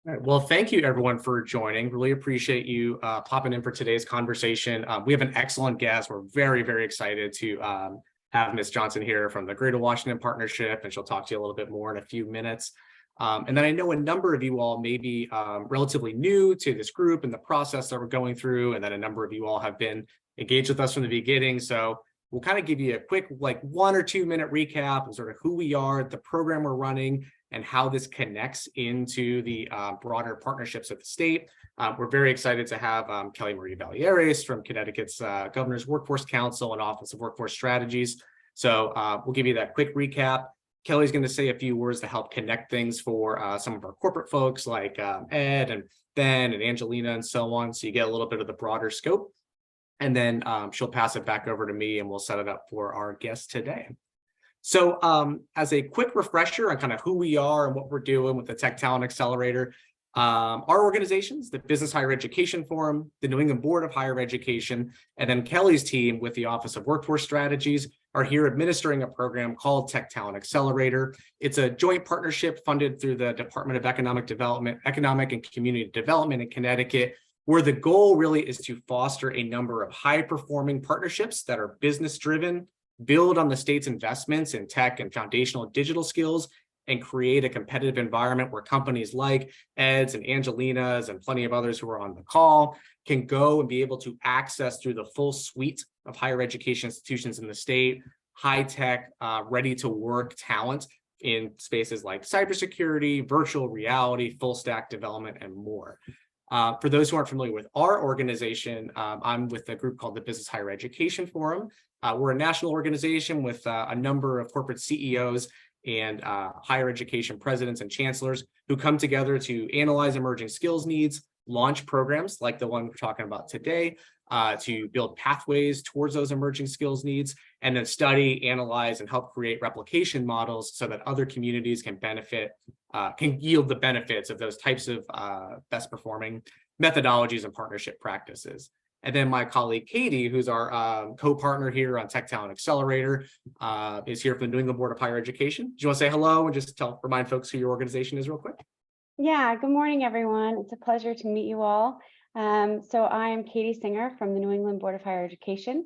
All right. Well, thank you everyone for joining. Really appreciate you popping in for today's conversation. We have an excellent guest. We're very, very excited to have Ms. Johnson here from the Greater Washington Partnership, and she'll talk to you a little bit more in a few minutes. And then I know a number of you all may be relatively new to this group and the process that we're going through, and then a number of you all have been engaged with us from the beginning. So we'll kind of give you a quick, like 1 or 2 minute recap of sort of who we are, the program we're running, and how this connects into the broader partnerships of the state. We're very excited to have Kelly Marie Valieres from Connecticut's Governor's Workforce Council and Office of Workforce Strategies. So we'll give you that quick recap. Kelly's going to say a few words to help connect things for some of our corporate folks like Ed and Ben and Angelina and so on. So you get a little bit of the broader scope. And then she'll pass it back over to me and we'll set it up for our guest today. So as a quick refresher on kind of who we are and what we're doing with the Tech Talent Accelerator, our organizations, the Business Higher Education Forum, the New England Board of Higher Education, and then Kelly's team with the Office of Workforce Strategies are here administering a program called Tech Talent Accelerator. It's a joint partnership funded through the Department of Economic and Community Development in Connecticut, where the goal really is to foster a number of high-performing partnerships that are business-driven, build on the state's investments in tech and foundational digital skills, and create a competitive environment where companies like Ed's and Angelina's and plenty of others who are on the call can go and be able to access through the full suite of higher education institutions in the state, high-tech, ready-to-work talent in spaces like cybersecurity, virtual reality, full-stack development, and more. For those who aren't familiar with our organization, I'm with a group called the Business Higher Education Forum. We're a national organization with a number of corporate CEOs and higher education presidents and chancellors who come together to analyze emerging skills needs, launch programs like the one we're talking about today, to build pathways towards those emerging skills needs, and then study, analyze, and help create replication models so that other communities can benefit, can yield the benefits of those types of best performing methodologies and partnership practices. And then my colleague, Katie, who's our co-partner here on Tech Talent Accelerator, is here from the New England Board of Higher Education. Do you want to say hello and just remind folks who your organization is real quick? Yeah, good morning, everyone. It's a pleasure to meet you all. So I am Katie Singer from the New England Board of Higher Education.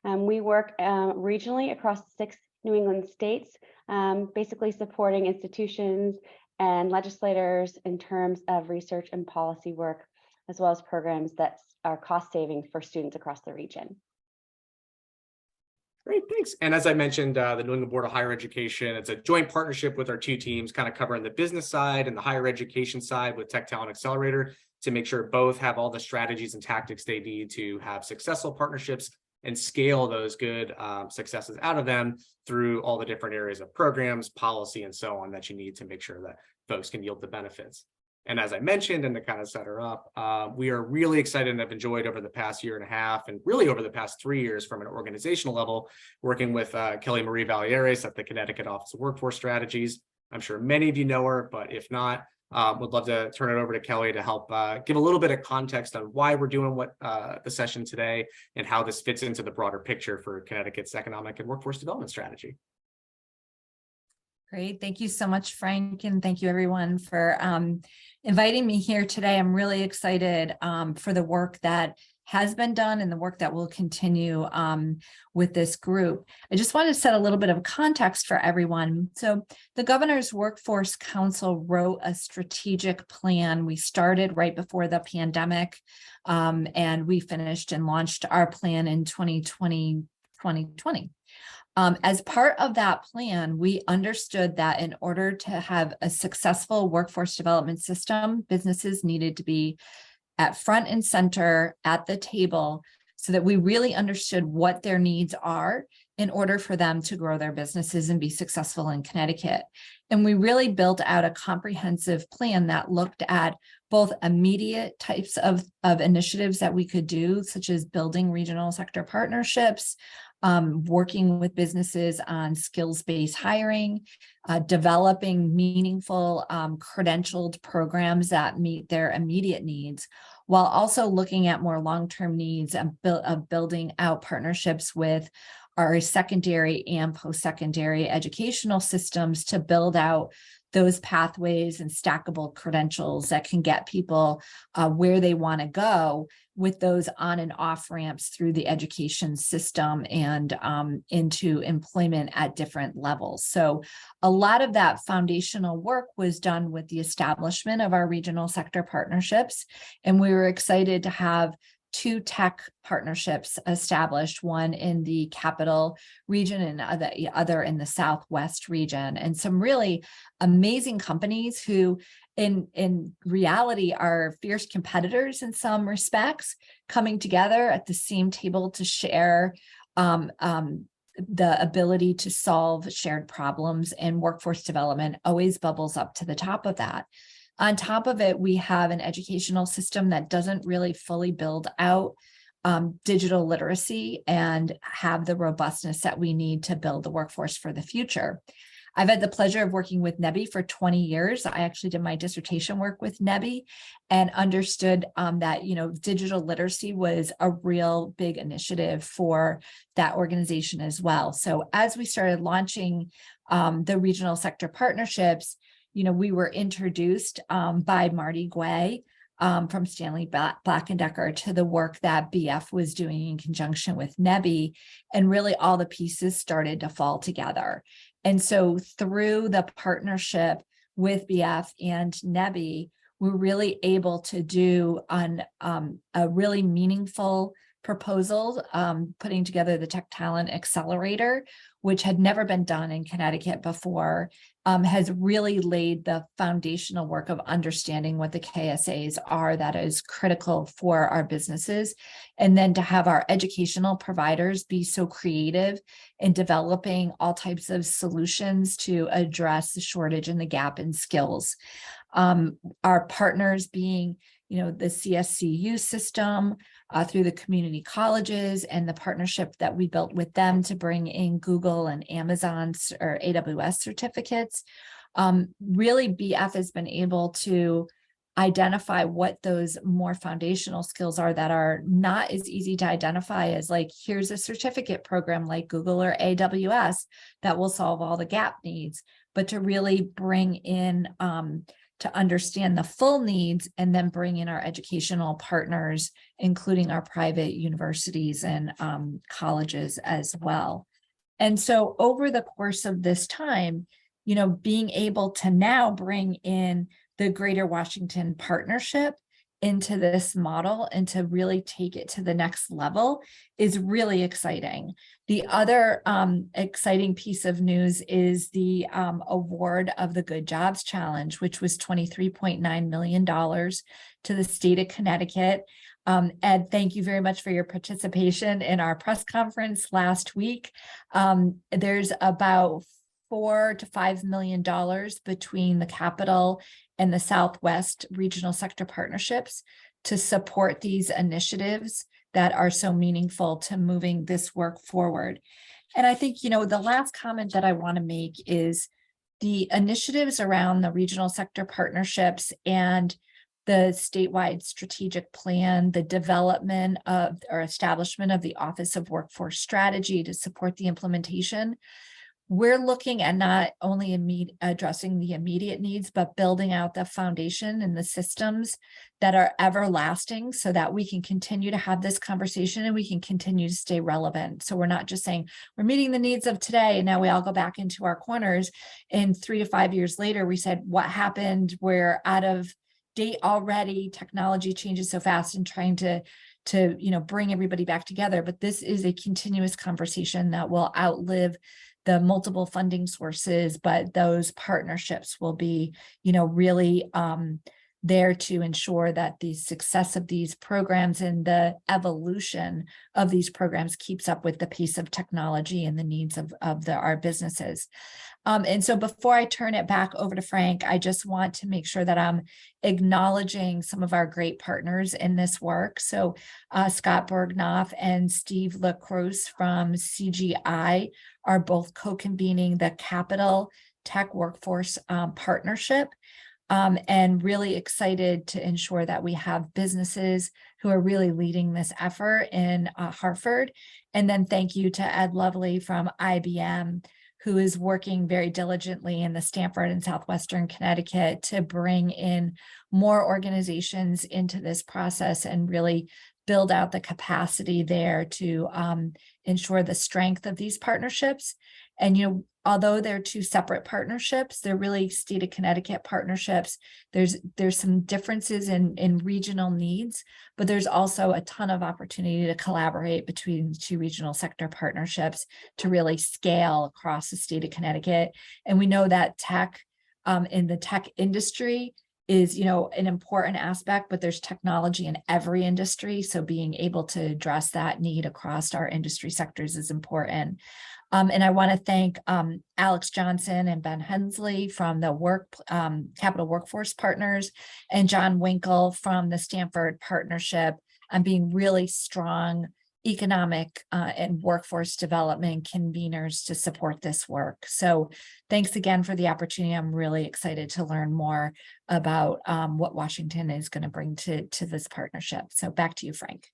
We work regionally across 6 New England states, basically supporting institutions and legislators in terms of research and policy work, as well as programs that are cost saving for students across the region. Great, thanks. And as I mentioned, the New England Board of Higher Education, it's a joint partnership with our 2 teams, kind of covering the business side and the higher education side with Tech Talent Accelerator to make sure both have all the strategies and tactics they need to have successful partnerships and scale those good successes out of them through all the different areas of programs, policy, and so on that you need to make sure that folks can yield the benefits. And as I mentioned, and to kind of set her up, we are really excited and have enjoyed over the past 1.5 years and really over the past 3 years from an organizational level, working with Kelly Marie Valieres at the Connecticut Office of Workforce Strategies. I'm sure many of you know her, but if not, would love to turn it over to Kelly to help give a little bit of context on why we're doing what the session today and how this fits into the broader picture for Connecticut's economic and workforce development strategy. Great. Thank you so much, Frank. And thank you everyone for inviting me here today. I'm really excited for the work that has been done and the work that will continue with this group. I just wanted to set a little bit of context for everyone. So the Governor's Workforce Council wrote a strategic plan. We started right before the pandemic and we finished and launched our plan in 2020. As part of that plan, we understood that in order to have a successful workforce development system, businesses needed to be at front and center at the table so that we really understood what their needs are in order for them to grow their businesses and be successful in Connecticut. And we really built out a comprehensive plan that looked at both immediate types of initiatives that we could do, such as building regional sector partnerships, working with businesses on skills-based hiring, developing meaningful credentialed programs that meet their immediate needs, while also looking at more long-term needs of building out partnerships with our secondary and post-secondary educational systems to build out those pathways and stackable credentials that can get people where they want to go, with those on and off ramps through the education system and into employment at different levels. So a lot of that foundational work was done with the establishment of our regional sector partnerships. And we were excited to have 2 tech partnerships established, one in the capital region and the other in the Southwest region, and some really amazing companies who in reality are fierce competitors in some respects, coming together at the same table to share the ability to solve shared problems, and workforce development always bubbles up to the top of that. On top of it, we have an educational system that doesn't really fully build out digital literacy and have the robustness that we need to build the workforce for the future. I've had the pleasure of working with NEBI for 20 years. I actually did my dissertation work with NEBI and understood that, digital literacy was a real big initiative for that organization as well. So as we started launching the regional sector partnerships, we were introduced by Marty Guay from Stanley Black & Decker to the work that BF was doing in conjunction with NEBI, and really all the pieces started to fall together. And so through the partnership with BF and NEBI, we're really able to do a really meaningful proposal, putting together the Tech Talent Accelerator, which had never been done in Connecticut before, has really laid the foundational work of understanding what the KSAs are that is critical for our businesses. And then to have our educational providers be so creative in developing all types of solutions to address the shortage and the gap in skills. Our partners being, the CSCU system, through the community colleges, and the partnership that we built with them to bring in Google and Amazon or AWS certificates. Really, BF has been able to identify what those more foundational skills are that are not as easy to identify as, like, here's a certificate program like Google or AWS that will solve all the gap needs, but to really bring in to understand the full needs, and then bring in our educational partners, including our private universities and colleges as well. And so over the course of this time, being able to now bring in the Greater Washington Partnership into this model and to really take it to the next level is really exciting. The other exciting piece of news is the award of the Good Jobs Challenge, which was $23.9 million to the state of Connecticut. Ed, thank you very much for your participation in our press conference last week. There's about $4 to $5 million between the capital and the Southwest regional sector partnerships to support these initiatives that are so meaningful to moving this work forward. And I think, the last comment that I want to make is the initiatives around the regional sector partnerships and the statewide strategic plan, the development of or establishment of the Office of Workforce Strategy to support the implementation. We're looking at not only addressing the immediate needs, but building out the foundation and the systems that are everlasting so that we can continue to have this conversation and we can continue to stay relevant. So we're not just saying we're meeting the needs of today and now we all go back into our corners. And 3 to 5 years later, we said, what happened? We're out of date already. Technology changes so fast, and trying to bring everybody back together. But this is a continuous conversation that will outlive the multiple funding sources, but those partnerships will be, really there to ensure that the success of these programs and the evolution of these programs keeps up with the pace of technology and the needs of our businesses. And so before I turn it back over to Frank, I just want to make sure that I'm acknowledging some of our great partners in this work. So Scott Bergnoff and Steve LaCruz from CGI are both co-convening the Capital Tech Workforce Partnership. And really excited to ensure that we have businesses who are really leading this effort in Hartford. And then thank you to Ed Lovely from IBM, who is working very diligently in the Stanford and Southwestern Connecticut to bring in more organizations into this process and really build out the capacity there to ensure the strength of these partnerships. And, although they're two separate partnerships, they're really state of Connecticut partnerships. There's some differences in regional needs, but there's also a ton of opportunity to collaborate between two regional sector partnerships to really scale across the state of Connecticut. And we know that tech in the tech industry is, an important aspect, but there's technology in every industry. So being able to address that need across our industry sectors is important. And I want to thank Alex Johnson and Ben Hensley from the Capital Workforce Partners and John Winkle from the Stanford Partnership on being really strong economic and workforce development conveners to support this work. So thanks again for the opportunity. I'm really excited to learn more about what Washington is going to bring to this partnership. So back to you, Frank.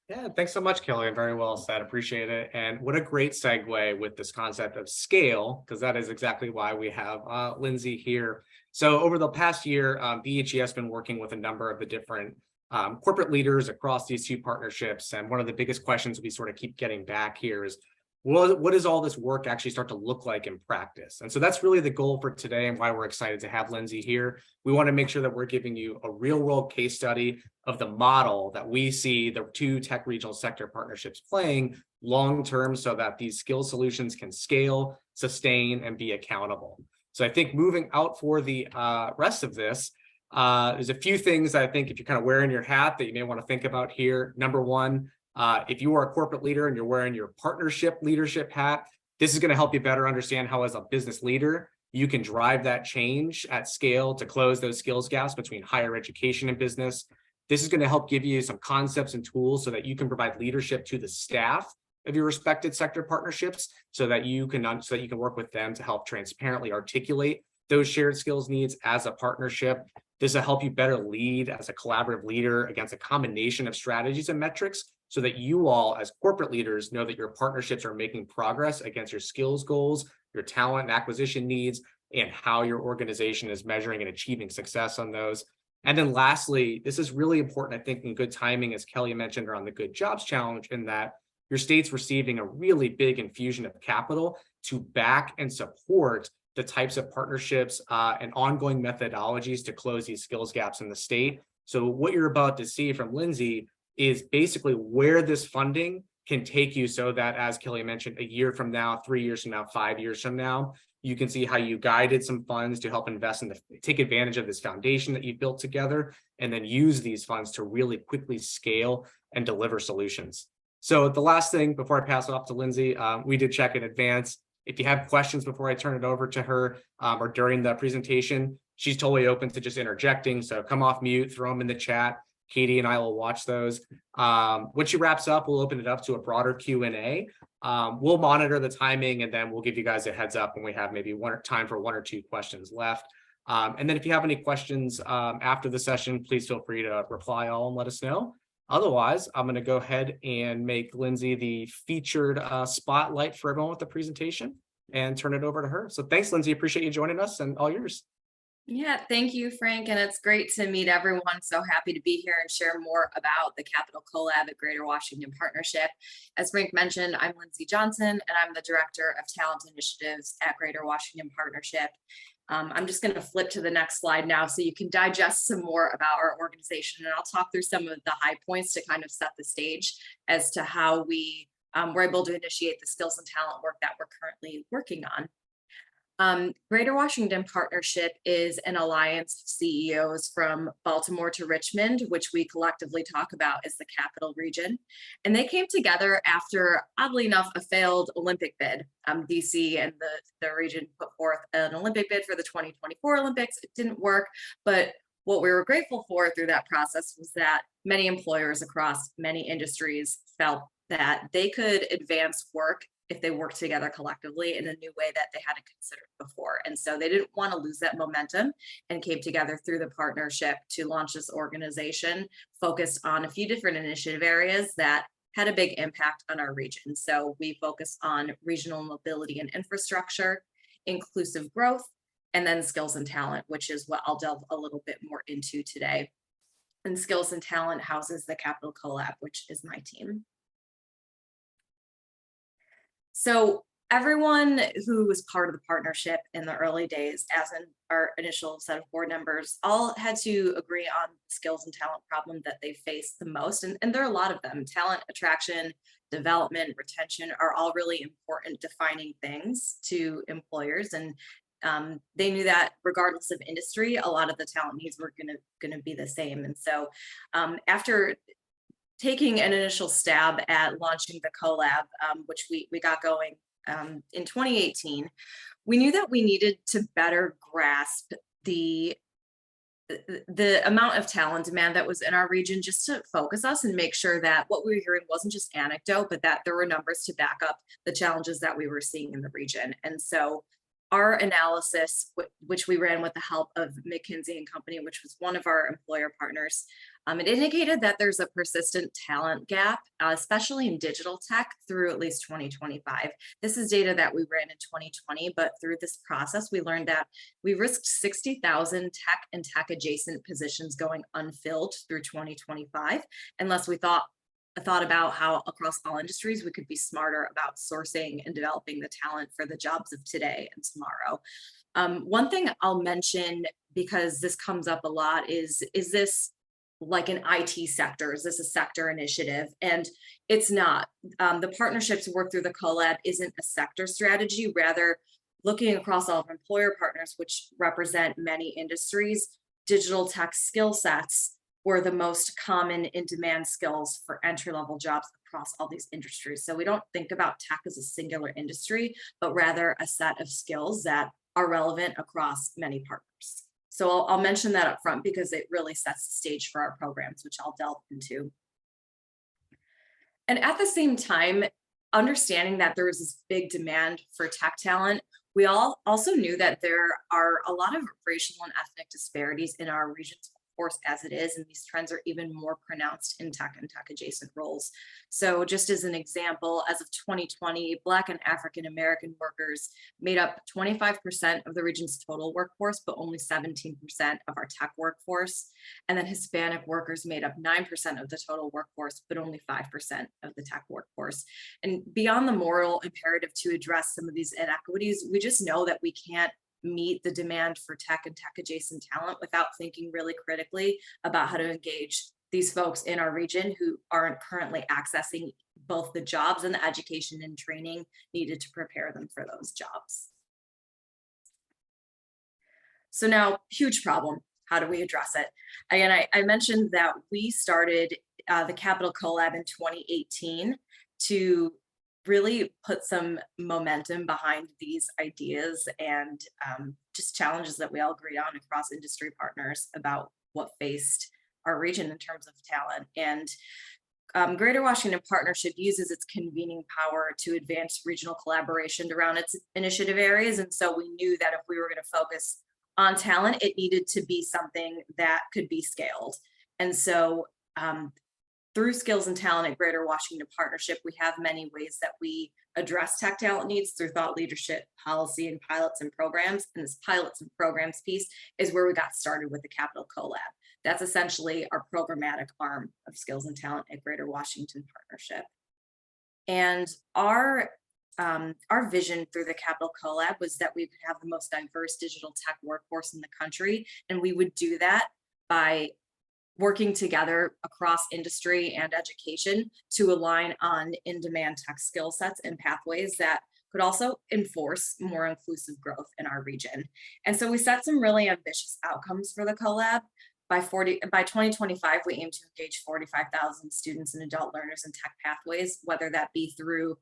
Yeah, thanks so much, Kelly. Very well said. Appreciate it. And what a great segue with this concept of scale, because that is exactly why we have Lindsay here. So over the past year, BHE has been working with a number of the different corporate leaders across these two partnerships. And one of the biggest questions we sort of keep getting back here is, what does all this work actually start to look like in practice? And so that's really the goal for today and why we're excited to have Lindsay here. We want to make sure that we're giving you a real world case study of the model that we see the two tech regional sector partnerships playing long term so that these skill solutions can scale, sustain, and be accountable. So I think moving out for the rest of this, there's a few things that I think if you're kind of wearing your hat that you may want to think about here. Number one, if you are a corporate leader and you're wearing your partnership leadership hat, this is going to help you better understand how, as a business leader, you can drive that change at scale to close those skills gaps between higher education and business. This is going to help give you some concepts and tools so that you can provide leadership to the staff of your respected sector partnerships so that you can work with them to help transparently articulate those shared skills needs as a partnership. This will help you better lead as a collaborative leader against a combination of strategies and metrics so that you all as corporate leaders know that your partnerships are making progress against your skills goals, your talent and acquisition needs, and how your organization is measuring and achieving success on those. And then lastly, this is really important, I think, in good timing, as Kelly mentioned, around the Good Jobs Challenge, in that your state's receiving a really big infusion of capital to back and support the types of partnerships and ongoing methodologies to close these skills gaps in the state. So what you're about to see from Lindsay is basically where this funding can take you so that, as Kelly mentioned, a year from now, 3 years from now, 5 years from now, you can see how you guided some funds to help invest in take advantage of this foundation that you've built together, and then use these funds to really quickly scale and deliver solutions. So the last thing before I pass it off to Lindsay, we did check in advance. If you have questions before I turn it over to her or during the presentation, she's totally open to just interjecting. So come off mute, throw them in the chat. Katie and I will watch those. When she wraps up, we'll open it up to a broader Q&A. We'll monitor the timing, and then we'll give you guys a heads up when we have maybe time for 1 or 2 questions left. And then if you have any questions after the session, please feel free to reply all and let us know. Otherwise, I'm going to go ahead and make Lindsay the featured spotlight for everyone with the presentation and turn it over to her. So thanks, Lindsay. Appreciate you joining us, and all yours. Yeah, thank you, Frank. And it's great to meet everyone. So happy to be here and share more about the Capital Collab at Greater Washington Partnership. As Frank mentioned, I'm Lindsay Johnson, and I'm the Director of Talent Initiatives at Greater Washington Partnership. I'm just going to flip to the next slide now so you can digest some more about our organization, and I'll talk through some of the high points to kind of set the stage as to how we were able to initiate the skills and talent work that we're currently working on. Greater Washington Partnership is an alliance of CEOs from Baltimore to Richmond, which we collectively talk about as the capital region. And they came together after, oddly enough, a failed Olympic bid. DC and the region put forth an Olympic bid for the 2024 Olympics. It didn't work, but what we were grateful for through that process was that many employers across many industries felt that they could advance work if they work together collectively in a new way that they hadn't considered before. And so they didn't want to lose that momentum and came together through the partnership to launch this organization focused on a few different initiative areas that had a big impact on our region. So we focus on regional mobility and infrastructure, inclusive growth, and then skills and talent, which is what I'll delve a little bit more into today. And skills and talent houses the Capital Collab, which is my team. So everyone who was part of the partnership in the early days, as in our initial set of board members, all had to agree on the skills and talent problem that they face the most. And there are a lot of them. Talent attraction, development, retention are all really important defining things to employers. And they knew that regardless of industry, a lot of the talent needs were gonna be the same. And so after taking an initial stab at launching the collab, which we got going in 2018, we knew that we needed to better grasp the amount of talent demand that was in our region, just to focus us and make sure that what we were hearing wasn't just anecdote, but that there were numbers to back up the challenges that we were seeing in the region. And so our analysis, which we ran with the help of McKinsey and Company, which was one of our employer partners, it indicated that there's a persistent talent gap, especially in digital tech, through at least 2025. This is data that we ran in 2020, but through this process, we learned that we risked 60,000 tech and tech adjacent positions going unfilled through 2025, unless we thought about how across all industries we could be smarter about sourcing and developing the talent for the jobs of today and tomorrow. One thing I'll mention, because this comes up a lot, is this like an IT sector? Is this a sector initiative? And it's not. The partnerships work through the collab isn't a sector strategy, rather looking across all of our employer partners, which represent many industries, digital tech skill sets were the most common in-demand skills for entry-level jobs across all these industries. So we don't think about tech as a singular industry, but rather a set of skills that are relevant across many partners. So I'll mention that up front because it really sets the stage for our programs, which I'll delve into. And at the same time, understanding that there was this big demand for tech talent, we all also knew that there are a lot of racial and ethnic disparities in our region's workforce as it is, and these trends are even more pronounced in tech and tech adjacent roles. So just as an example, as of 2020, Black and African American workers made up 25% of the region's total workforce, but only 17% of our tech workforce. And then Hispanic workers made up 9% of the total workforce, but only 5% of the tech workforce. And beyond the moral imperative to address some of these inequities, we just know that we can't meet the demand for tech and tech adjacent talent without thinking really critically about how to engage these folks in our region who aren't currently accessing both the jobs and the education and training needed to prepare them for those jobs. So now, huge problem. How do we address it? Again, I mentioned that we started the Capital Collab in 2018 to really put some momentum behind these ideas and just challenges that we all agreed on across industry partners about what faced our region in terms of talent. And Greater Washington Partnership uses its convening power to advance regional collaboration around its initiative areas. And so we knew that if we were going to focus on talent, it needed to be something that could be scaled. And so through Skills and Talent at Greater Washington Partnership, we have many ways that we address tech talent needs through thought leadership, policy, and pilots and programs. And this pilots and programs piece is where we got started with the Capital Collab. That's essentially our programmatic arm of Skills and Talent at Greater Washington Partnership. And our vision through the Capital Collab was that we could have the most diverse digital tech workforce in the country. And we would do that by working together across industry and education to align on in-demand tech skill sets and pathways that could also enforce more inclusive growth in our region. And so we set some really ambitious outcomes for the collab. By 2025, we aim to engage 45,000 students and adult learners in tech pathways, whether that be through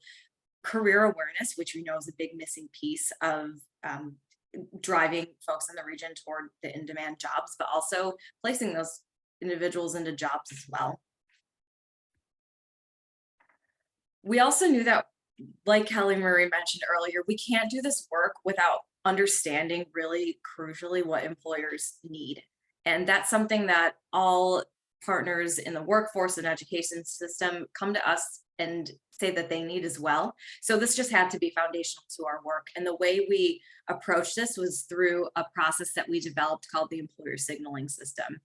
career awareness, which we know is a big missing piece of driving folks in the region toward the in-demand jobs, but also placing those individuals into jobs as well. We also knew that, like Kelly Marie mentioned earlier, we can't do this work without understanding really crucially what employers need. And that's something that all partners in the workforce and education system come to us and say that they need as well. So this just had to be foundational to our work. And the way we approached this was through a process that we developed called the employer signaling system.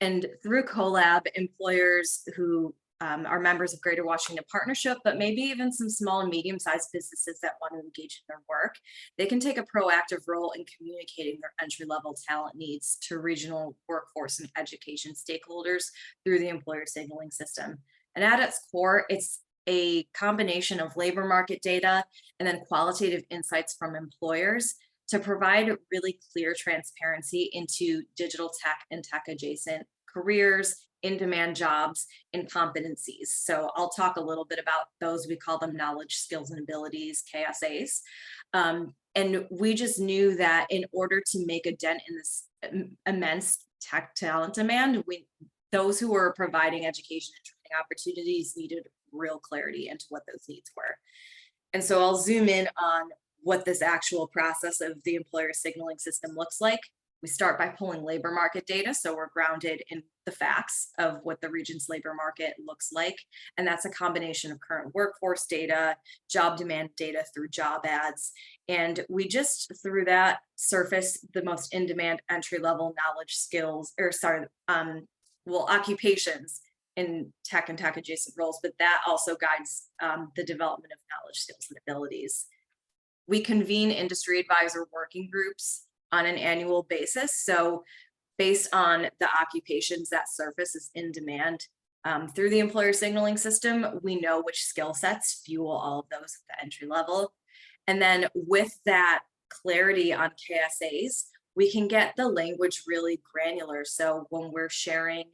And through CoLab, employers who are members of Greater Washington Partnership, but maybe even some small and medium-sized businesses that want to engage in their work, they can take a proactive role in communicating their entry-level talent needs to regional workforce and education stakeholders through the employer signaling system. And at its core, it's a combination of labor market data and then qualitative insights from employers to provide really clear transparency into digital tech and tech adjacent careers, in-demand jobs, and competencies. So I'll talk a little bit about those. We call them knowledge, skills, and abilities, KSAs. And we just knew that in order to make a dent in this immense tech talent demand, those who were providing education and training opportunities needed real clarity into what those needs were. And so I'll zoom in on what this actual process of the employer signaling system looks like. We start by pulling labor market data, so we're grounded in the facts of what the region's labor market looks like. And that's a combination of current workforce data, job demand data through job ads. And we just, through that, surface the most in-demand entry-level knowledge skills, occupations in tech and tech adjacent roles, but that also guides the development of knowledge, skills, and abilities. We convene industry advisor working groups on an annual basis. So based on the occupations that surface is in demand through the employer signaling system, we know which skill sets fuel all of those at the entry level. And then with that clarity on KSAs, we can get the language really granular. So when we're sharing,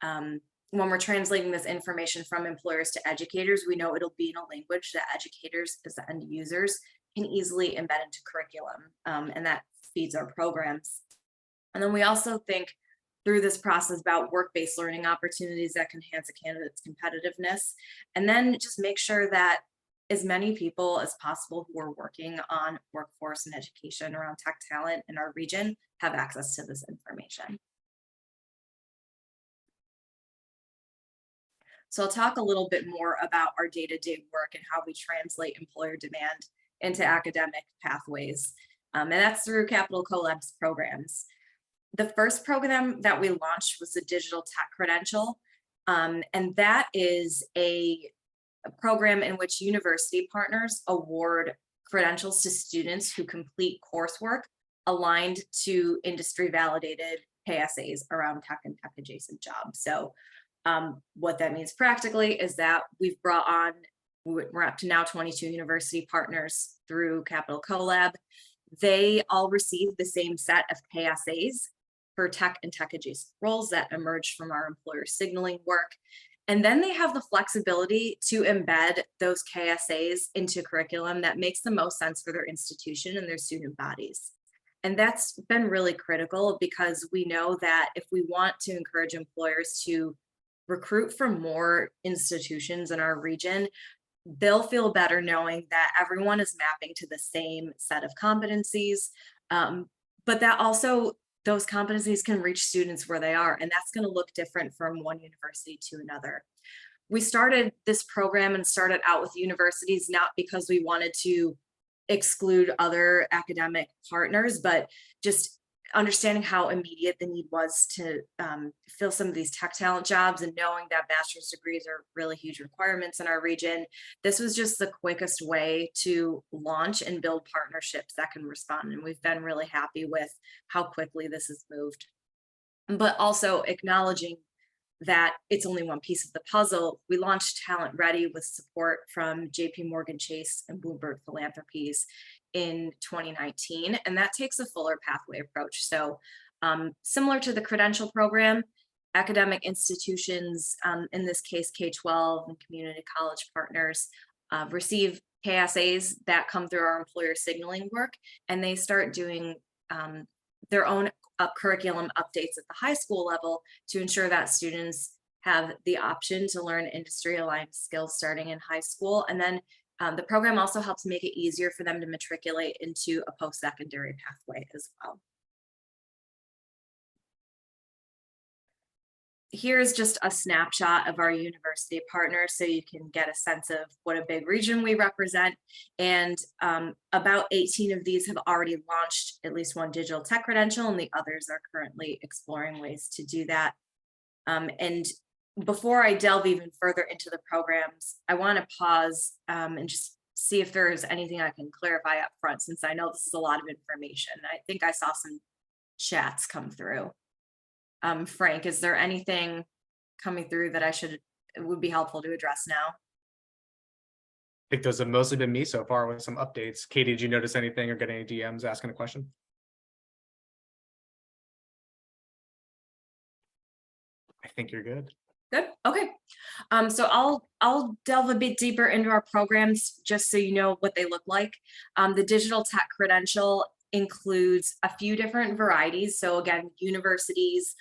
when we're translating this information from employers to educators, we know it'll be in a language that educators as the end users can easily embed into curriculum, and that feeds our programs. And then we also think through this process about work-based learning opportunities that can enhance a candidate's competitiveness, and then just make sure that as many people as possible who are working on workforce and education around tech talent in our region have access to this information. So I'll talk a little bit more about our day-to-day work and how we translate employer demand into academic pathways. And that's through Capital CoLab's programs. The first program that we launched was the Digital Tech Credential. And that is a program in which university partners award credentials to students who complete coursework aligned to industry validated KSAs around tech and tech adjacent jobs. So what that means practically is that we've brought on, we're up to now 22 university partners through Capital CoLab. They all receive the same set of KSAs for tech and tech adjacent roles that emerged from our employer signaling work. And then they have the flexibility to embed those KSAs into curriculum that makes the most sense for their institution and their student bodies. And that's been really critical because we know that if we want to encourage employers to recruit from more institutions in our region, they'll feel better knowing that everyone is mapping to the same set of competencies, but that also those competencies can reach students where they are, and that's going to look different from one university to another. We started this program and started out with universities not because we wanted to exclude other academic partners, but just understanding how immediate the need was to fill some of these tech talent jobs, and knowing that bachelor's degrees are really huge requirements in our region. This was just the quickest way to launch and build partnerships that can respond. And we've been really happy with how quickly this has moved. But also acknowledging that it's only one piece of the puzzle, we launched Talent Ready with support from JP Morgan Chase and Bloomberg Philanthropies in 2019, and that takes a fuller pathway approach. So similar to the credential program, academic institutions, in this case K-12 and community college partners, receive KSAs that come through our employer signaling work, and they start doing their own curriculum updates at the high school level to ensure that students have the option to learn industry aligned skills starting in high school. And then the program also helps make it easier for them to matriculate into a post-secondary pathway as well. here's just a snapshot of our university partners so you can get a sense of what a big region we represent. And about 18 of these have already launched at least one digital tech credential, and the others are currently exploring ways to do that. And before I delve even further into the programs, I want to pause and just see if there's anything I can clarify up front, since I know this is a lot of information. I think I saw some chats come through. Frank, is there anything coming through that it would be helpful to address now? I think those have mostly been me so far with some updates. Katie, did you notice anything or get any DMs asking a question? I think you're good. Good. Okay. So I'll delve a bit deeper into our programs just so you know what they look like. The digital tech credential includes a few different varieties. So again, universities,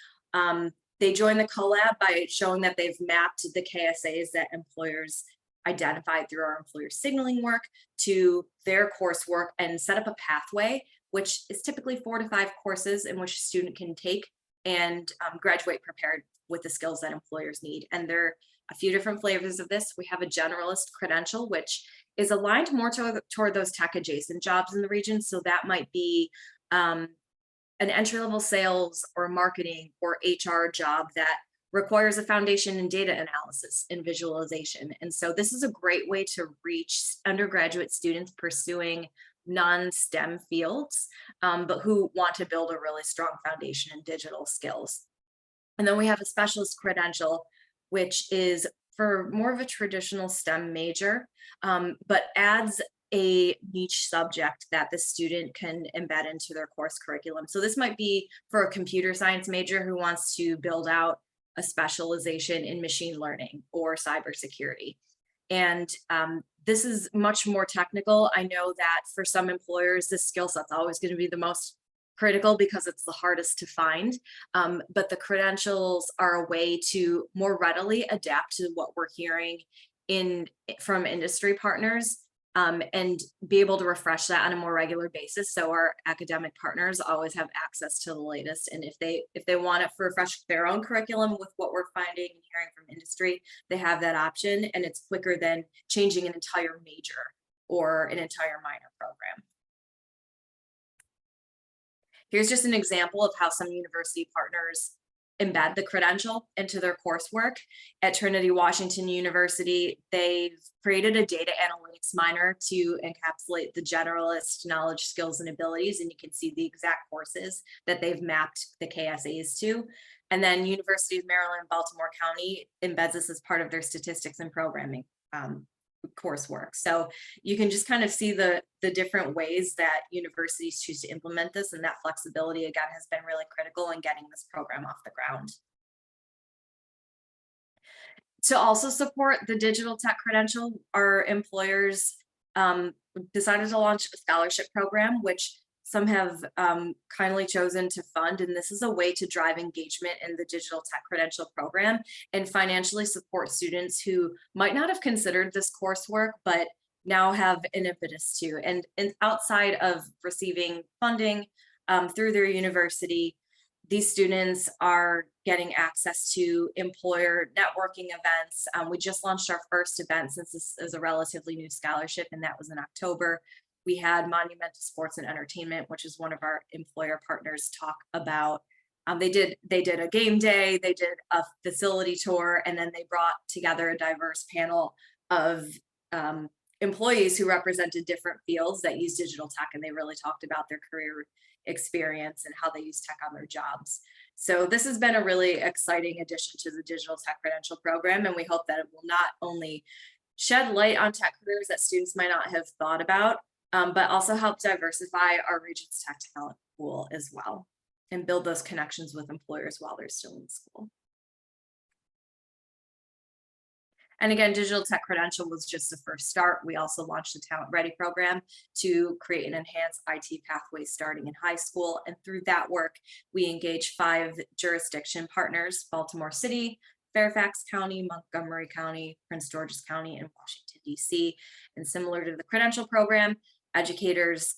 they join the collab by showing that they've mapped the KSAs that employers identified through our employer signaling work to their coursework and set up a pathway, which is typically 4 to 5 courses in which a student can take and graduate prepared with the skills that employers need. And there are a few different flavors of this. We have a generalist credential, which is aligned more toward those tech adjacent jobs in the region. So that might be an entry-level sales or marketing or HR job that requires a foundation in data analysis and visualization. And so this is a great way to reach undergraduate students pursuing non-STEM fields, but who want to build a really strong foundation in digital skills. And then we have a specialist credential, which is for more of a traditional STEM major, but adds a niche subject that the student can embed into their course curriculum. So this might be for a computer science major who wants to build out a specialization in machine learning or cybersecurity. And this is much more technical. I know that for some employers, this skill set's always going to be the most critical because it's the hardest to find. But the credentials are a way to more readily adapt to what we're hearing from industry partners, and be able to refresh that on a more regular basis. So our academic partners always have access to the latest. And if they want to refresh their own curriculum with what we're finding and hearing from industry, they have that option, and it's quicker than changing an entire major or an entire minor program. Here's just an example of how some university partners embed the credential into their coursework. At Trinity Washington University, they've created a data analytics minor to encapsulate the generalist knowledge, skills, and abilities, and you can see the exact courses that they've mapped the KSAs to. And then University of Maryland, Baltimore County embeds this as part of their statistics and programming coursework. So you can just kind of see the different ways that universities choose to implement this, and that flexibility again has been really critical in getting this program off the ground. To also support the digital tech credential, our employers decided to launch a scholarship program, which some have kindly chosen to fund, and this is a way to drive engagement in the digital tech credential program and financially support students who might not have considered this coursework, but now have an impetus to. And outside of receiving funding through their university, these students are getting access to employer networking events. We just launched our first event since this is a relatively new scholarship, and that was in October. We had Monumental Sports and Entertainment, which is one of our employer partners, talk about. They did a game day, they did a facility tour, and then they brought together a diverse panel of employees who represented different fields that use digital tech, and they really talked about their career experience and how they use tech on their jobs. So this has been a really exciting addition to the digital tech credential program, and we hope that it will not only shed light on tech careers that students might not have thought about, but also help diversify our region's tech talent pool as well, and build those connections with employers while they're still in school. And again, digital tech credential was just the first start. We also launched a Talent Ready program to create an enhanced IT pathway starting in high school. And through that work, we engaged 5 jurisdiction partners: Baltimore City, Fairfax County, Montgomery County, Prince George's County, and Washington, D.C. And similar to the credential program, educators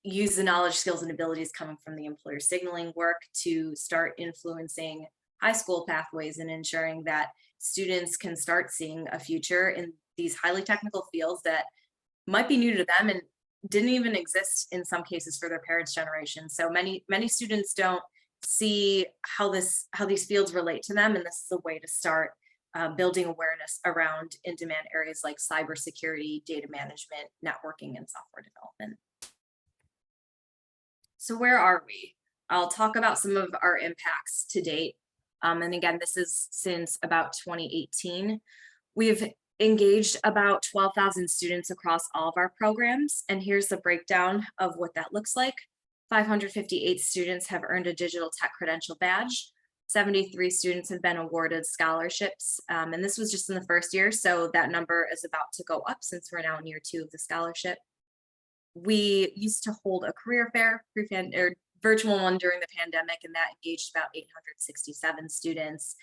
use the knowledge, skills, and abilities coming from the employer signaling work to start influencing high school pathways and ensuring that students can start seeing a future in these highly technical fields that might be new to them and didn't even exist in some cases for their parents' generation. So many students don't see how these fields relate to them, and this is a way to start building awareness around in-demand areas like cybersecurity, data management, networking, and software development. So where are we? I'll talk about some of our impacts to date. And again, this is since about 2018. We've engaged about 12,000 students across all of our programs. And here's the breakdown of what that looks like. 558 students have earned a digital tech credential badge. 73 students have been awarded scholarships. And this was just in the first year. So that number is about to go up since we're now in year 2 of the scholarship. We used to hold a career fair, or virtual one during the pandemic, and that engaged about 867 students.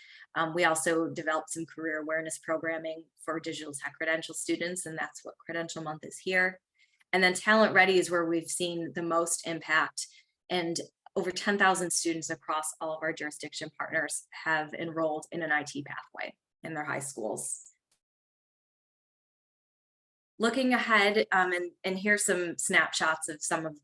We also developed some career awareness programming for digital tech credential students, and that's what Credential Month is here. And then Talent Ready is where we've seen the most impact, and over 10,000 students across all of our jurisdiction partners have enrolled in an IT pathway in their high schools. Looking ahead, and here's some snapshots of some of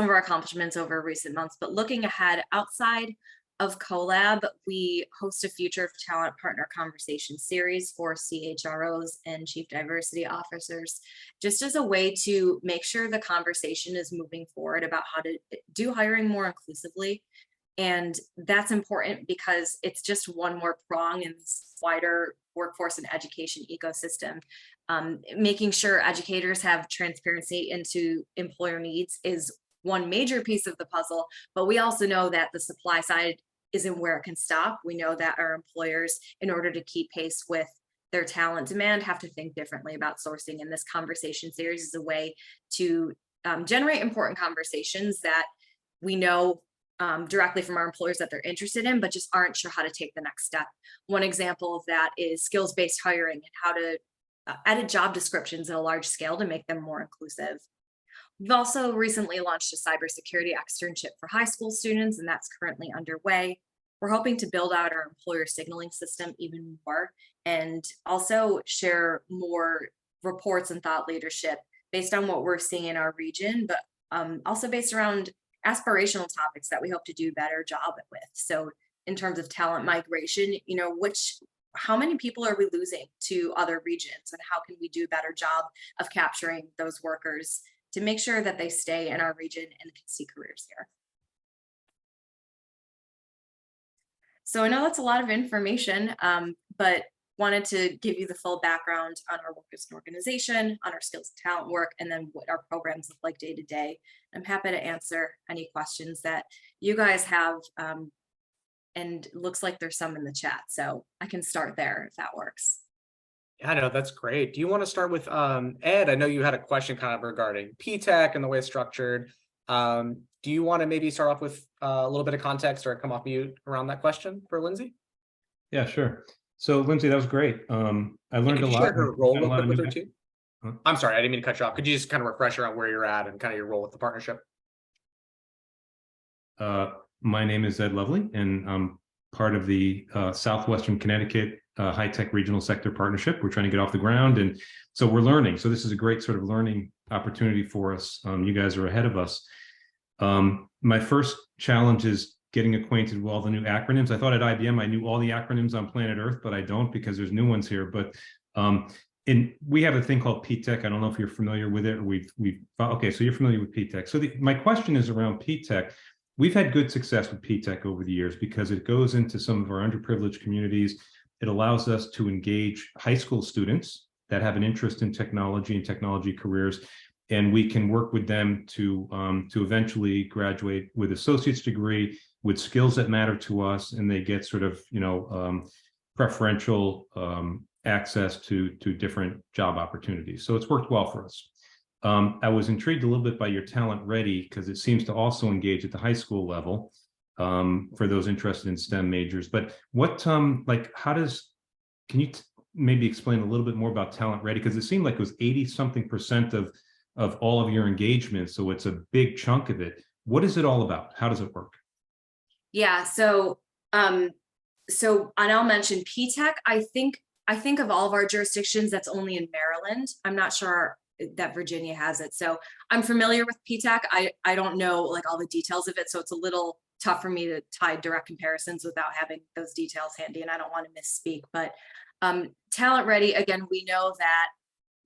our accomplishments over recent months, but looking ahead, outside of CoLab, we host a Future of Talent Partner Conversation series for CHROs and Chief Diversity Officers, just as a way to make sure the conversation is moving forward about how to do hiring more inclusively. And that's important because it's just one more prong in this wider workforce and education ecosystem. Making sure educators have transparency into employer needs is one major piece of the puzzle, but we also know that the supply side isn't where it can stop. We know that our employers, in order to keep pace with their talent demand, have to think differently about sourcing. And this conversation series is a way to generate important conversations that we know directly from our employers that they're interested in, but just aren't sure how to take the next step. One example of that is skills-based hiring and how to edit job descriptions at a large scale to make them more inclusive. We've also recently launched a cybersecurity externship for high school students, and that's currently underway. We're hoping to build out our employer signaling system even more and also share more reports and thought leadership based on what we're seeing in our region, but also based around aspirational topics that we hope to do a better job with. So in terms of talent migration, how many people are we losing to other regions, and how can we do a better job of capturing those workers to make sure that they stay in our region and can see careers here? So I know that's a lot of information, but wanted to give you the full background on our work as an organization, on our skills and talent work, and then what our programs look like day to day. I'm happy to answer any questions that you guys have, and looks like there's some in the chat, so I can start there if that works. Yeah, no, that's great. Do you want to start with Ed? I know you had a question kind of regarding P-TECH and the way it's structured. Do you want to maybe start off with a little bit of context or come off mute around that question for Lindsay? Yeah, sure. So Lindsay, that was great. I learned a lot. Share her role real quick with her too. Huh? I'm sorry, I didn't mean to cut you off. Could you just kind of refresh her on where you're at and kind of your role with the partnership? My name is Ed Lovely, and I'm part of the Southwestern Connecticut High-Tech Regional Sector Partnership. We're trying to get off the ground, and so we're learning. So this is a great sort of learning opportunity for us. You guys are ahead of us. My first challenge is getting acquainted with all the new acronyms. I thought at IBM I knew all the acronyms on planet Earth, but I don't, because there's new ones here. But we have a thing called P-TECH. I don't know if you're familiar with it, or okay, so you're familiar with P-TECH. So my question is around P-TECH. We've had good success with P-TECH over the years because it goes into some of our underprivileged communities. It allows us to engage high school students that have an interest in technology and technology careers, and we can work with them to eventually graduate with associate's degree, with skills that matter to us, and they get sort of preferential access to different job opportunities. So it's worked well for us. I was intrigued a little bit by your Talent Ready, because it seems to also engage at the high school level for those interested in STEM majors. But what, can you maybe explain a little bit more about Talent Ready? Because it seemed like it was 80-something% of all of your engagement. So it's a big chunk of it. What is it all about? How does it work? Yeah, so So, and I'll mention PTech. I think of all of our jurisdictions, that's only in Maryland. I'm not sure that Virginia has it. So I'm familiar with PTech. I don't know like all the details of it. So it's a little tough for me to tie direct comparisons without having those details handy, and I don't want to misspeak. But Talent Ready, again, we know that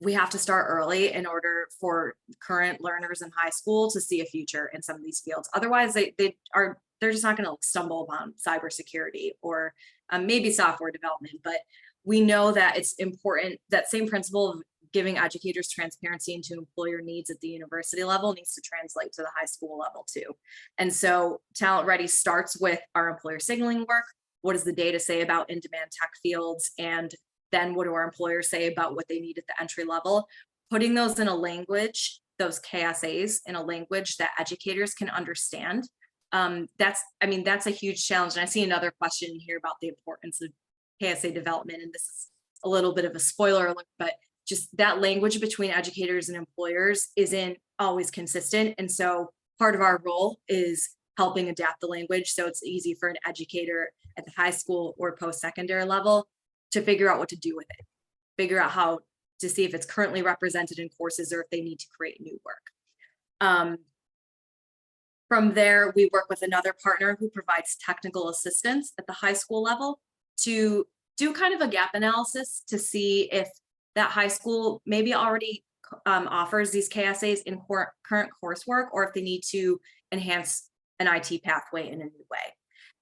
we have to start early in order for current learners in high school to see a future in some of these fields. Otherwise, they're just not going to stumble upon cybersecurity or maybe software development. But we know that it's important, that same principle of giving educators transparency into employer needs at the university level needs to translate to the high school level too. And so Talent Ready starts with our employer signaling work. What does the data say about in-demand tech fields? And then what do our employers say about what they need at the entry level? Putting those in a language, those KSAs in a language that educators can understand. That's a huge challenge. And I see another question here about the importance of KSA development. And this is a little bit of a spoiler alert, but just that language between educators and employers isn't always consistent. And so part of our role is helping adapt the language so it's easy for an educator at the high school or post-secondary level to figure out what to do with it, figure out how to see if it's currently represented in courses or if they need to create new work. From there, we work with another partner who provides technical assistance at the high school level to do kind of a gap analysis to see if that high school maybe already offers these KSAs in current coursework, or if they need to enhance an IT pathway in a new way.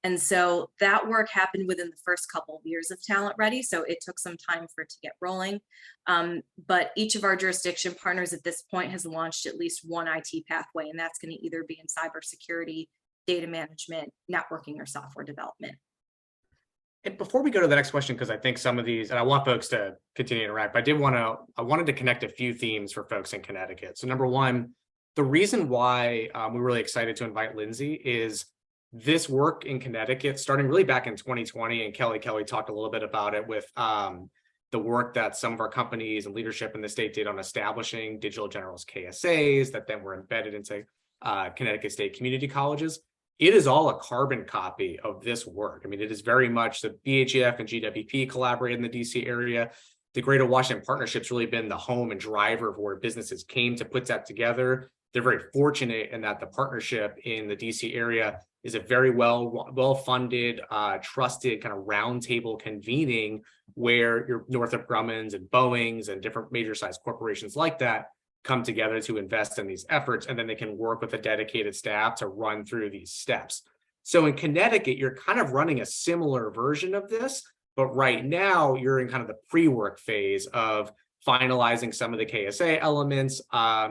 And so that work happened within the first couple of years of Talent Ready. So it took some time for it to get rolling. But each of our jurisdiction partners at this point has launched at least one IT pathway, and that's going to either be in cybersecurity, data management, networking, or software development. And before we go to the next question, because I think some of these, and I want folks to continue to interact, but I wanted to connect a few themes for folks in Connecticut. So number one, the reason why we're really excited to invite Lindsay is this work in Connecticut, starting really back in 2020, and Kelly talked a little bit about it with the work that some of our companies and leadership in the state did on establishing digital generals KSAs that then were embedded into Connecticut State community colleges. It is all a carbon copy of this work. I mean, it is very much the BHF and GWP collaborate in the DC area. The Greater Washington Partnership's really been the home and driver of where businesses came to put that together. They're very fortunate in that the partnership in the DC area is a very well-funded, trusted kind of roundtable convening where your Northrop Grummons and Boeings and different major sized corporations like that come together to invest in these efforts, and then they can work with a dedicated staff to run through these steps. So in Connecticut, you're kind of running a similar version of this, but right now you're in kind of the pre-work phase of finalizing some of the KSA elements,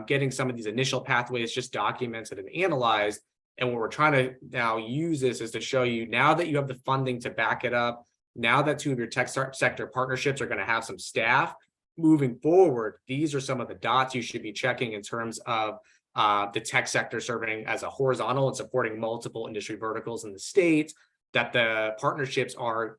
getting some of these initial pathways just documented and analyzed. And what we're trying to now use this is to show you, now that you have the funding to back it up, now that 2 of your tech sector partnerships are going to have some staff, moving forward, these are some of the dots you should be checking in terms of the tech sector serving as a horizontal and supporting multiple industry verticals in the state, that the partnerships are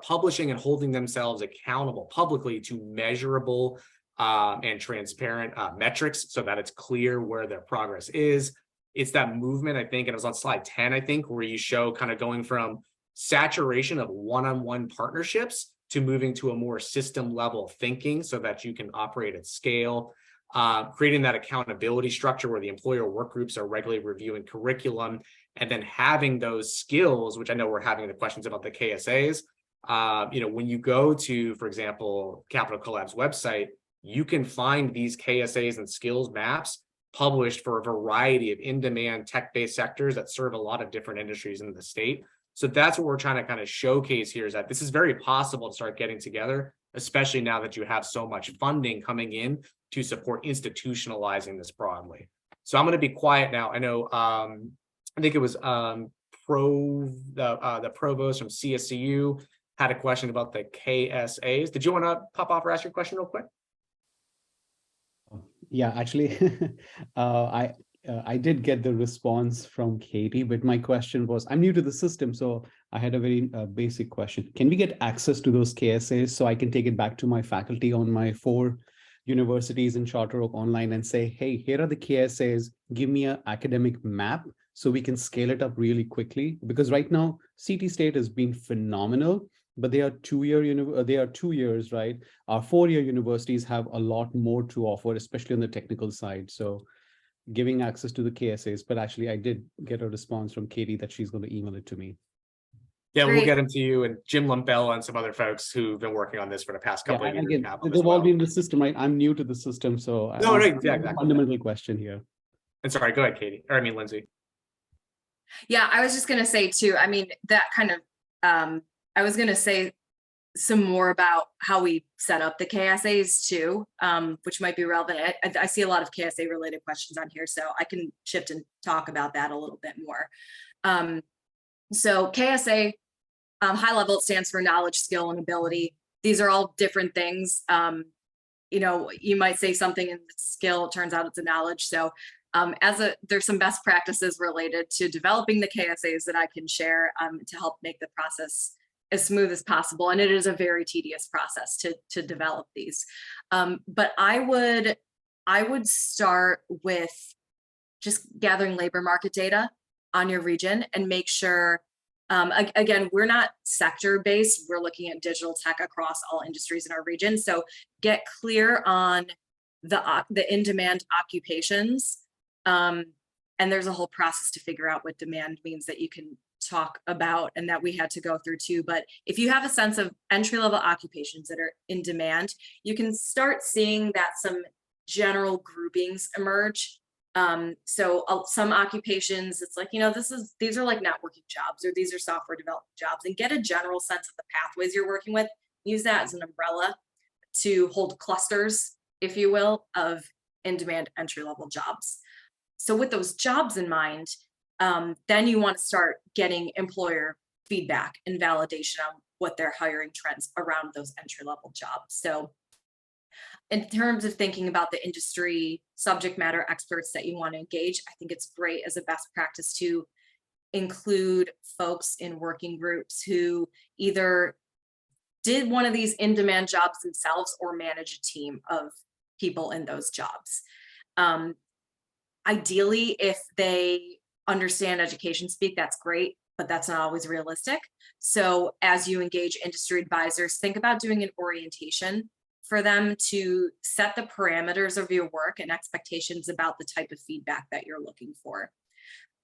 publishing and holding themselves accountable publicly to measurable and transparent metrics so that it's clear where their progress is. It's that movement, I think, and it was on slide 10, I think, where you show kind of going from saturation of one-on-one partnerships to moving to a more system level thinking so that you can operate at scale, creating that accountability structure where the employer work groups are regularly reviewing curriculum, and then having those skills, which I know we're having the questions about the KSAs. When you go to, for example, Capital Collab's website, you can find these KSAs and skills maps published for a variety of in-demand tech-based sectors that serve a lot of different industries in the state. So that's what we're trying to kind of showcase here, is that this is very possible to start getting together, especially now that you have so much funding coming in to support institutionalizing this broadly. So I'm going to be quiet now. I know, I think it was the provost from CSCU had a question about the KSAs. Did you want to pop off or ask your question real quick? Yeah, actually, I did get the response from Katie, but my question was, I'm new to the system, so I had a very basic question. Can we get access to those KSAs so I can take it back to my faculty on my 4 universities in Charter Oak online and say, hey, here are the KSAs, give me an academic map so we can scale it up really quickly? Because right now, CT State has been phenomenal, but they are 2 years, right? Our 4-year universities have a lot more to offer, especially on the technical side. So giving access to the KSAs, but actually I did get a response from Katie that she's going to email it to me. Yeah, we'll Great. get them to you, and Jim Lumpel and some other folks who've been working on this for the past couple of and years. again, have them as they've all well. been in the system, right? I'm new to the system, so No, I'm right, asking a exactly. fundamental question here. And sorry, go ahead, Katie, or I mean, Lindsay. Yeah, I was just going to say too, I mean, that kind of, I was going to say some more about how we set up the KSAs too, which might be relevant. I see a lot of KSA related questions on here, so I can shift and talk about that a little bit more. So KSA, high level, it stands for knowledge, skill, and ability. These are all different things. You know, you might say something in skill, it turns out it's a knowledge. So there's some best practices related to developing the KSAs that I can share to help make the process as smooth as possible. And it is a very tedious process to develop these. But I would start with just gathering labor market data on your region and make sure, again, we're not sector based, we're looking at digital tech across all industries in our region. So get clear on the in-demand occupations. And there's a whole process to figure out what demand means that you can talk about and that we had to go through too. But if you have a sense of entry-level occupations that are in demand, you can start seeing that some general groupings emerge. So some occupations, it's like, you know, these are like networking jobs, or these are software development jobs, and get a general sense of the pathways you're working with. Use that as an umbrella to hold clusters, if you will, of in-demand entry-level jobs. So with those jobs in mind, then you want to start getting employer feedback and validation on what their hiring trends around those entry-level jobs. So in terms of thinking about the industry subject matter experts that you want to engage, I think it's great as a best practice to include folks in working groups who either did one of these in-demand jobs themselves or manage a team of people in those jobs. Ideally, if they understand education speak, that's great, but that's not always realistic. So as you engage industry advisors, think about doing an orientation for them to set the parameters of your work and expectations about the type of feedback that you're looking for.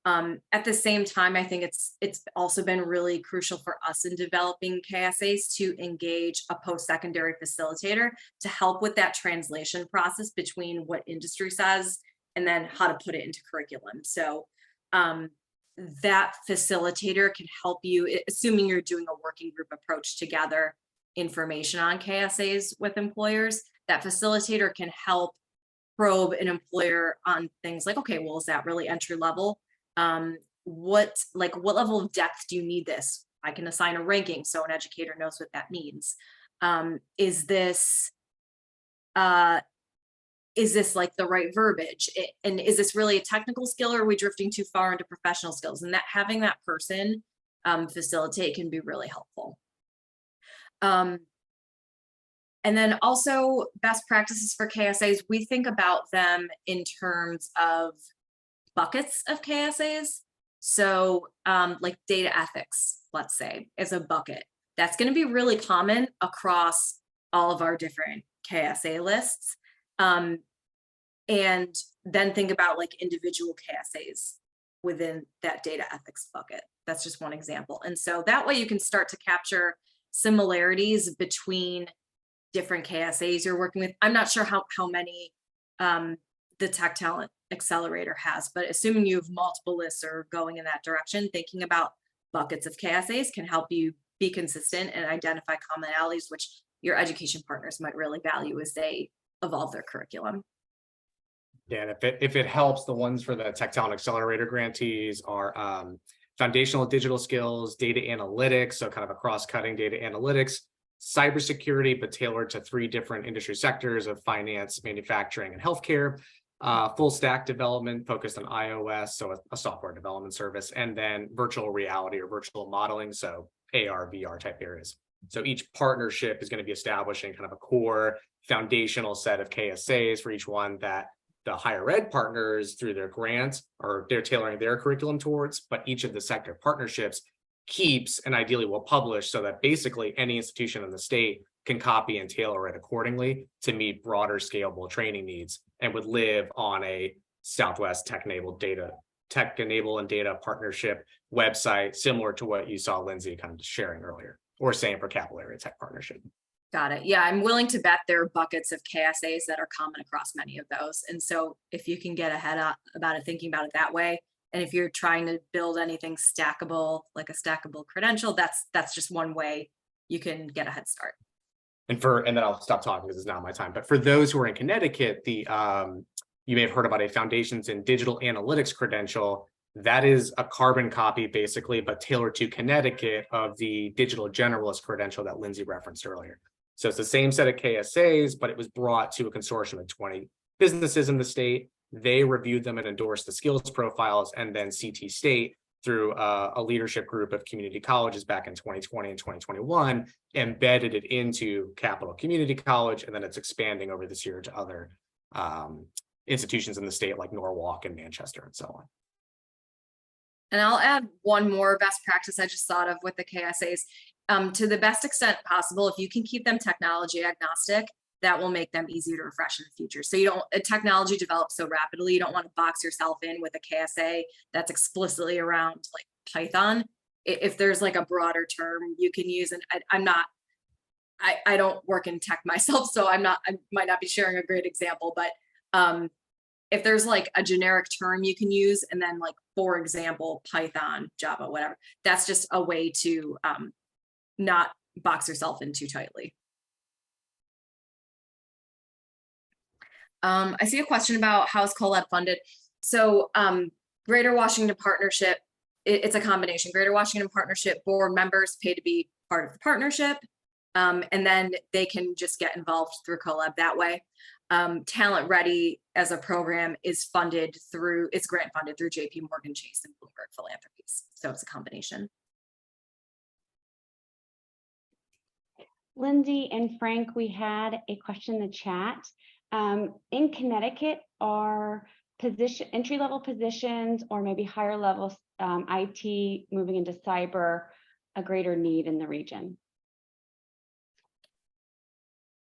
At the same time, I think it's also been really crucial for us in developing KSAs to engage a post-secondary facilitator to help with that translation process between what industry says and then how to put it into curriculum. So that facilitator can help you, assuming you're doing a working group approach to gather information on KSAs with employers, that facilitator can help probe an employer on things like, okay, well, is that really entry level? What level of depth do you need this? I can assign a ranking so an educator knows what that means. Is this like the right verbiage? And is this really a technical skill, or are we drifting too far into professional skills? And that having that person facilitate can be really helpful. And then also best practices for KSAs, we think about them in terms of buckets of KSAs. So like data ethics, let's say, is a bucket. That's going to be really common across all of our different KSA lists. And then think about like individual KSAs within that data ethics bucket. That's just one example. And so that way you can start to capture similarities between different KSAs you're working with. I'm not sure how many the Tech Talent Accelerator has, but assuming you have multiple lists or going in that direction, thinking about buckets of KSAs can help you be consistent and identify commonalities, which your education partners might really value as they evolve their curriculum. Yeah, and if it helps, the ones for the Tech Talent Accelerator grantees are foundational digital skills, data analytics, so kind of a cross-cutting data analytics, cybersecurity, but tailored to 3 different industry sectors of finance, manufacturing, and healthcare, full stack development focused on iOS, so a software development service, and then virtual reality or virtual modeling, so AR, VR type areas. So each partnership is going to be establishing kind of a core foundational set of KSAs for each one that the higher ed partners through their grants, or they're tailoring their curriculum towards, but each of the sector partnerships keeps and ideally will publish so that basically any institution in the state can copy and tailor it accordingly to meet broader scalable training needs, and would live on a Southwest tech-enabled and data partnership website, similar to what you saw Lindsay kind of sharing earlier, or saying for Capital Area Tech Partnership. Got it. Yeah, I'm willing to bet there are buckets of KSAs that are common across many of those. And so if you can get ahead about it, thinking about it that way, and if you're trying to build anything stackable, like a stackable credential, that's just one way you can get a head start. And then I'll stop talking because it's not my time. But for those who are in Connecticut, you may have heard about a Foundations in Digital Analytics credential. That is a carbon copy, basically, but tailored to Connecticut of the Digital Generalist credential that Lindsay referenced earlier. So it's the same set of KSAs, but it was brought to a consortium of 20 businesses in the state. They reviewed them and endorsed the skills profiles, and then CT State, through a leadership group of community colleges back in 2020 and 2021, embedded it into Capital Community College, and then it's expanding over this year to other institutions in the state like Norwalk and Manchester and so on. And I'll add one more best practice I just thought of with the KSAs. To the best extent possible, if you can keep them technology agnostic, that will make them easier to refresh in the future. So technology develops so rapidly, you don't want to box yourself in with a KSA that's explicitly around like Python. If there's like a broader term you can use, and I don't work in tech myself, so I might not be sharing a great example, but if there's like a generic term you can use, and then like, for example, Python, Java, whatever, that's just a way to not box yourself in too tightly. I see a question about how is CoLab funded. So Greater Washington Partnership, it's a combination. Greater Washington Partnership board members pay to be part of the partnership, and then they can just get involved through CoLab that way. Talent Ready as a program is grant funded through JP Morgan Chase and Bloomberg Philanthropies. So it's a combination. Lindsay and Frank, we had a question in the chat. In Connecticut, are entry-level positions or maybe higher level IT moving into cyber a greater need in the region?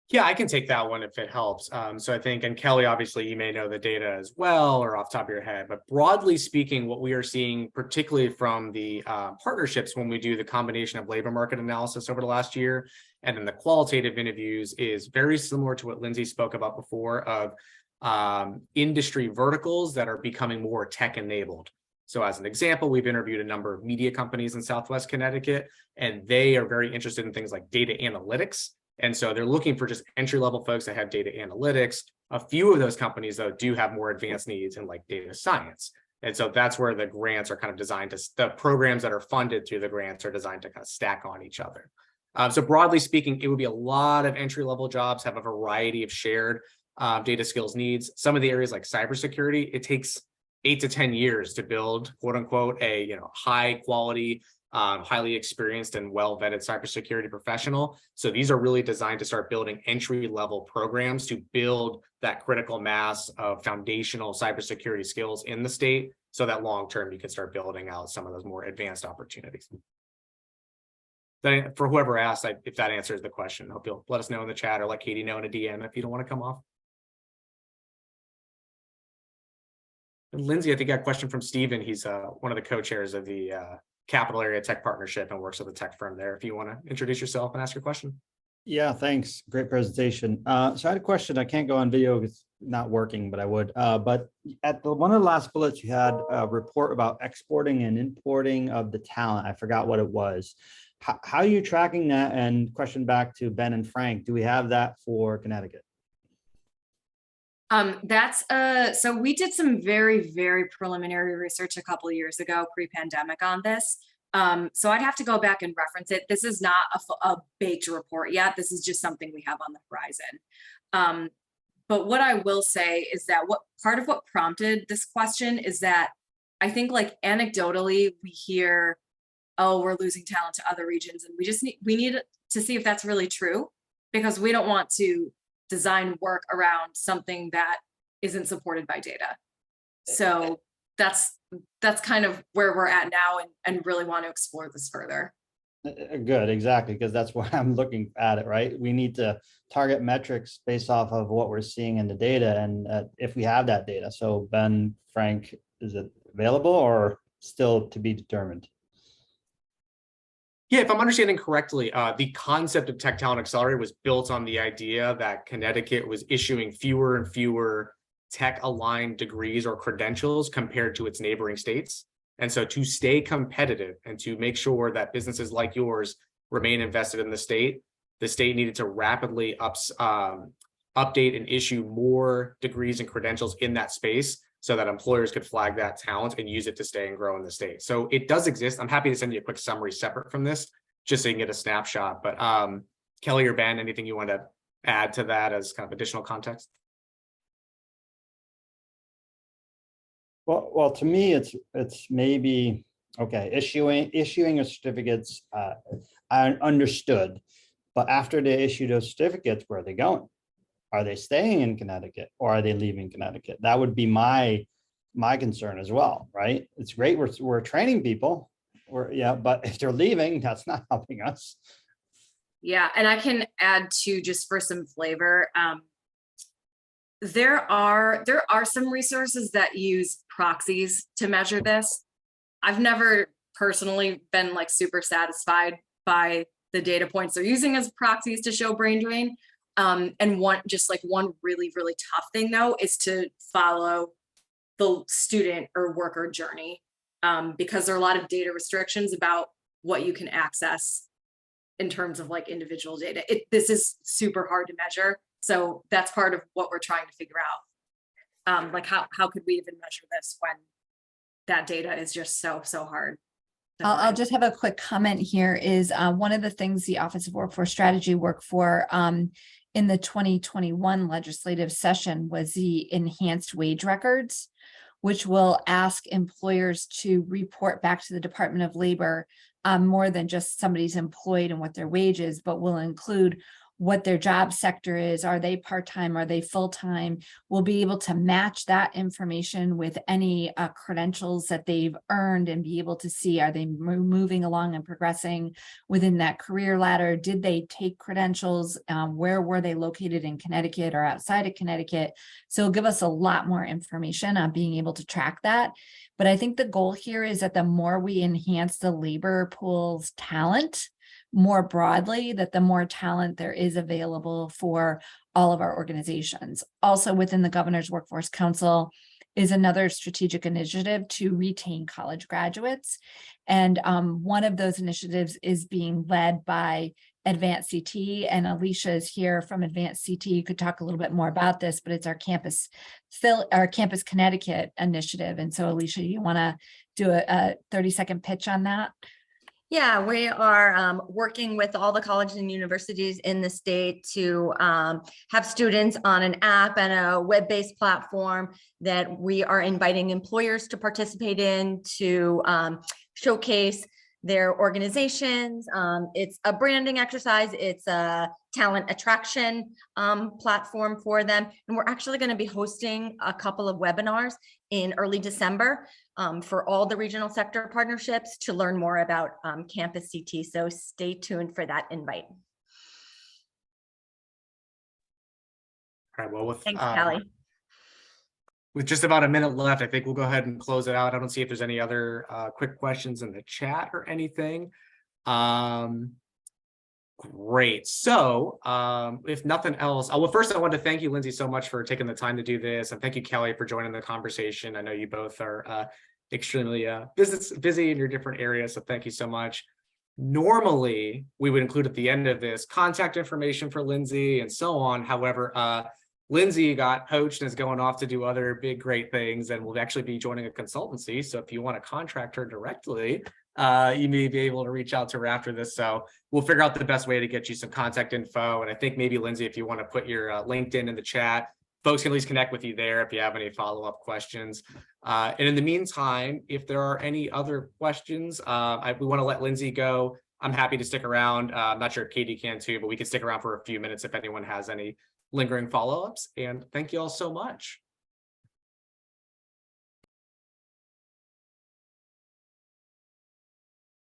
Yeah, I can take that one if it helps. So I think, and Kelly, obviously you may know the data as well or off the top of your head, but broadly speaking, what we are seeing, particularly from the partnerships when we do the combination of labor market analysis over the last year, and then the qualitative interviews, is very similar to what Lindsay spoke about before of industry verticals that are becoming more tech enabled. So as an example, we've interviewed a number of media companies in Southwest Connecticut, and they are very interested in things like data analytics. And so they're looking for just entry-level folks that have data analytics. A few of those companies, though, do have more advanced needs in like data science. And so that's where the grants are kind of designed to, the programs that are funded through the grants are designed to kind of stack on each other. So broadly speaking, it would be a lot of entry-level jobs, have a variety of shared data skills needs. Some of the areas like cybersecurity, it takes 8 to 10 years to build, quote unquote, a high quality, highly experienced and well-vetted cybersecurity professional. So these are really designed to start building entry-level programs to build that critical mass of foundational cybersecurity skills in the state, so that long-term you can start building out some of those more advanced opportunities. For whoever asked, if that answers the question, I hope you'll let us know in the chat or let Katie know in a DM if you don't want to come off. And Lindsay, I think I got a question from Steven. He's one of the co-chairs of the Capital Area Tech Partnership and works with a tech firm there. If you want to introduce yourself and ask your question. Yeah, thanks. Great presentation. So I had a question. I can't go on video because it's not working, but I would. But at one of the last bullets, you had a report about exporting and importing of the talent. I forgot what it was. How are you tracking that? And question back to Ben and Frank, do we have that for Connecticut? So we did some very, very preliminary research a couple of years ago, pre-pandemic, on this. So I'd have to go back and reference it. This is not a baked report yet. This is just something we have on the horizon. But what I will say is that part of what prompted this question is that I think, like, anecdotally we hear, oh, we're losing talent to other regions, and we need to see if that's really true, because we don't want to design work around something that isn't supported by data. So that's kind of where we're at now, and really want to explore this further. Good, exactly, because that's why I'm looking at it, right? We need to target metrics based off of what we're seeing in the data, and if we have that data. So Ben, Frank, is it available or still to be determined? Yeah, if I'm understanding correctly, the concept of Tech Talent Accelerator was built on the idea that Connecticut was issuing fewer and fewer tech-aligned degrees or credentials compared to its neighboring states. And so to stay competitive and to make sure that businesses like yours remain invested in the state needed to rapidly update and issue more degrees and credentials in that space so that employers could flag that talent and use it to stay and grow in the state. So it does exist. I'm happy to send you a quick summary separate from this, just so you can get a snapshot. But Kelly or Ben, anything you want to add to that as kind of additional context? Well, to me, it's maybe, okay, issuing of certificates, I understood. But after they issue those certificates, where are they going? Are they staying in Connecticut or are they leaving Connecticut? That would be my concern as well, right? It's great, we're training people, but if they're leaving, that's not helping us. Yeah, and I can add to, just for some flavor, there are some resources that use proxies to measure this. I've never personally been like super satisfied by the data points they're using as proxies to show brain drain. And one really, really tough thing though is to follow the student or worker journey, because there are a lot of data restrictions about what you can access in terms of like individual data. This is super hard to measure. So that's part of what we're trying to figure out. Like how could we even measure this when that data is just so hard? I'll just have a quick comment here is one of the things the Office of Workforce Strategy worked for in the 2021 legislative session was the enhanced wage records, which will ask employers to report back to the Department of Labor more than just somebody's employed and what their wage is, but will include what their job sector is. Are they part-time? Are they full-time? We'll be able to match that information with any credentials that they've earned and be able to see, are they moving along and progressing within that career ladder? Did they take credentials? Where were they located in Connecticut or outside of Connecticut? So it'll give us a lot more information on being able to track that. But I think the goal here is that the more we enhance the labor pool's talent, more broadly, that the more talent there is available for all of our organizations. Also within the Governor's Workforce Council is another strategic initiative to retain college graduates. And one of those initiatives is being led by Advanced CT, and Alicia is here from Advanced CT. You could talk a little bit more about this, but it's our Campus Connecticut initiative. And so Alicia, you want to do a 30-second pitch on that? Yeah, we are working with all the colleges and universities in the state to have students on an app and a web-based platform that we are inviting employers to participate in to showcase their organizations. It's a branding exercise. It's a talent attraction platform for them. And we're actually going to be hosting a couple of webinars in early December for all the regional sector partnerships to learn more about Campus CT. So stay tuned for that invite. All right, well, Thanks, Callie. With just about a minute left, I think we'll go ahead and close it out. I don't see if there's any other quick questions in the chat or anything. Great. So if nothing else, well, first I want to thank you, Lindsay, so much for taking the time to do this. And thank you, Kelly, for joining the conversation. I know you both are extremely busy in your different areas. So thank you so much. Normally, we would include at the end of this contact information for Lindsay and so on. However, Lindsay got poached and is going off to do other big, great things and will actually be joining a consultancy. So if you want to contract her directly, you may be able to reach out to her after this. So we'll figure out the best way to get you some contact info. And I think maybe, Lindsay, if you want to put your LinkedIn in the chat, folks can at least connect with you there if you have any follow-up questions. And in the meantime, if there are any other questions, we want to let Lindsay go. I'm happy to stick around. I'm not sure if Katie can too, but we can stick around for a few minutes if anyone has any lingering follow-ups. And thank you all so much.